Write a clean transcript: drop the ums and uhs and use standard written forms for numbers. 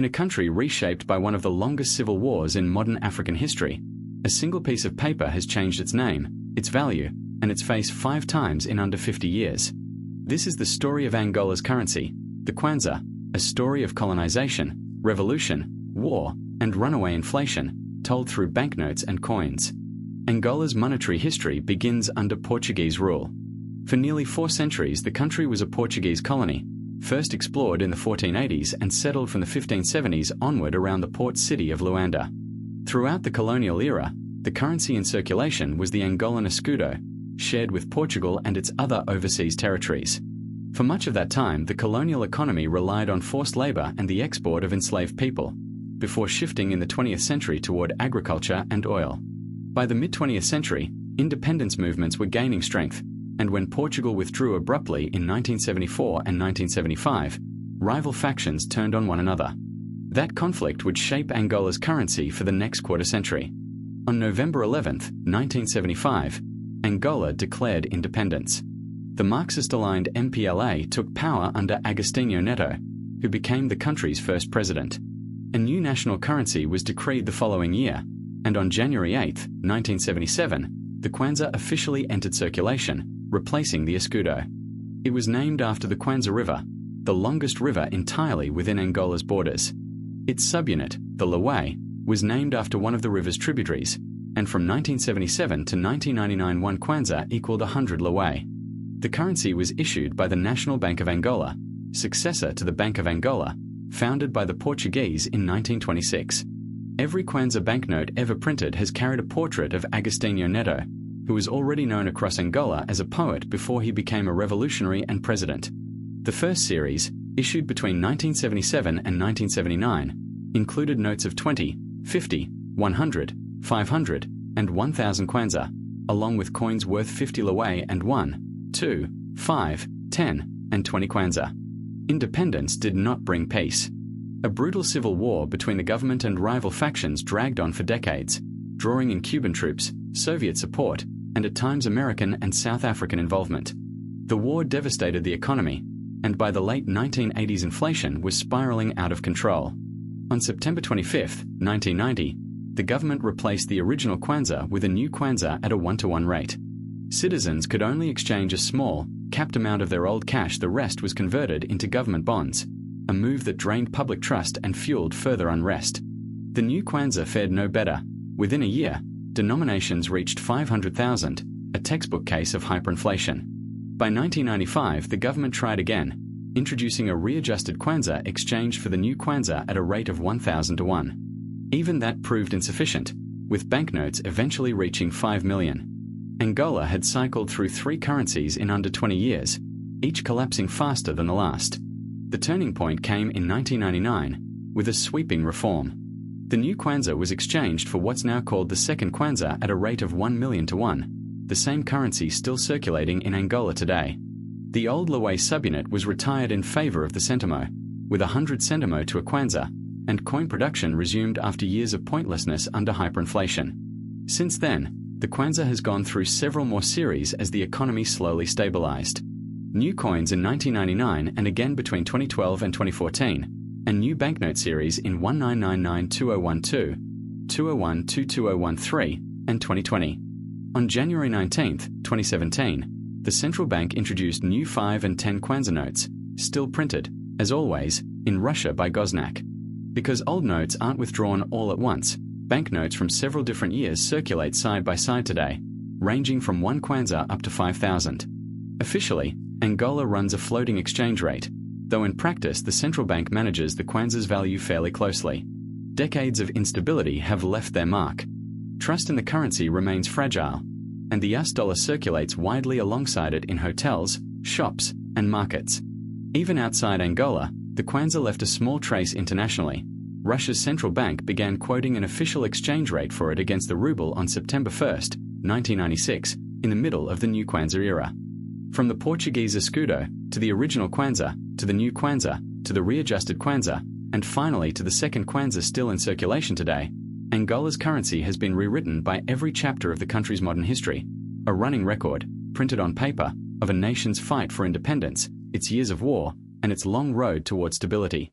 In a country reshaped by one of the longest civil wars in modern African history, a single piece of paper has changed its name, its value, and its face 5 times in under 50 years. This is the story of Angola's currency, the Kwanza, a story of colonization, revolution, war, and runaway inflation, told through banknotes and coins. Angola's monetary history begins under Portuguese rule. For nearly 4 centuries, the country was a Portuguese colony, first explored in the 1480s and settled from the 1570s onward around the port city of Luanda. Throughout the colonial era, the currency in circulation was the Angolan escudo, shared with Portugal and its other overseas territories. For much of that time, the colonial economy relied on forced labor and the export of enslaved people, before shifting in the 20th century toward agriculture and oil. By the mid-20th century, independence movements were gaining strength, and when Portugal withdrew abruptly in 1974 and 1975, rival factions turned on one another. That conflict would shape Angola's currency for the next quarter-century. On November 11, 1975, Angola declared independence. The Marxist-aligned MPLA took power under Agostinho Neto, who became the country's first president. A new national currency was decreed the following year, and on January 8, 1977, the Kwanza officially entered circulation, replacing the escudo. It was named after the Kwanza River, the longest river entirely within Angola's borders. Its subunit, the laway, was named after one of the river's tributaries, and from 1977 to 1999 1 Kwanza equaled 100 laway. The currency was issued by the National Bank of Angola, successor to the Bank of Angola, founded by the Portuguese in 1926. Every Kwanza banknote ever printed has carried a portrait of Agostinho Neto, who was already known across Angola as a poet before he became a revolutionary and president. The first series, issued between 1977 and 1979, included notes of 20, 50, 100, 500, and 1,000 Kwanza, along with coins worth 50 laway and 1, 2, 5, 10, and 20 Kwanza. Independence did not bring peace. A brutal civil war between the government and rival factions dragged on for decades, drawing in Cuban troops, Soviet support, and at times American and South African involvement. The war devastated the economy, and by the late 1980s inflation was spiraling out of control. On September 25, 1990, the government replaced the original Kwanza with a new Kwanza at a 1-to-1 rate. Citizens could only exchange a small, capped amount of their old cash. The rest was converted into government bonds, a move that drained public trust and fueled further unrest. The new Kwanza fared no better. Within a year, denominations reached 500,000, a textbook case of hyperinflation. By 1995, the government tried again, introducing a readjusted Kwanza exchanged for the new Kwanza at a rate of 1,000 to 1. Even that proved insufficient, with banknotes eventually reaching 5 million. Angola had cycled through 3 currencies in under 20 years, each collapsing faster than the last. The turning point came in 1999, with a sweeping reform. The new Kwanza was exchanged for what's now called the Second Kwanza at a rate of 1 million to 1, the same currency still circulating in Angola today. The old laway subunit was retired in favor of the centimo, with 100 centimo to a Kwanza, and coin production resumed after years of pointlessness under hyperinflation. Since then, the Kwanza has gone through several more series as the economy slowly stabilized. New coins in 1999 and again between 2012 and 2014, a new banknote series in 1999-2012, 2001-2013, and 2020. On January 19, 2017, the central bank introduced new 5 and 10 Kwanza notes, still printed, as always, in Russia by Goznak. Because old notes aren't withdrawn all at once, banknotes from several different years circulate side by side today, ranging from 1 Kwanza up to 5,000. Officially, Angola runs a floating exchange rate, though in practice the central bank manages the Kwanza's value fairly closely. Decades of instability have left their mark. Trust in the currency remains fragile, and the US dollar circulates widely alongside it in hotels, shops, and markets. Even outside Angola, the Kwanza left a small trace internationally. Russia's central bank began quoting an official exchange rate for it against the ruble on September 1, 1996, in the middle of the new Kwanza era. From the Portuguese escudo, to the original Kwanza, to the new Kwanza, to the readjusted Kwanza, and finally to the second Kwanza still in circulation today, Angola's currency has been rewritten by every chapter of the country's modern history, a running record, printed on paper, of a nation's fight for independence, its years of war, and its long road toward stability.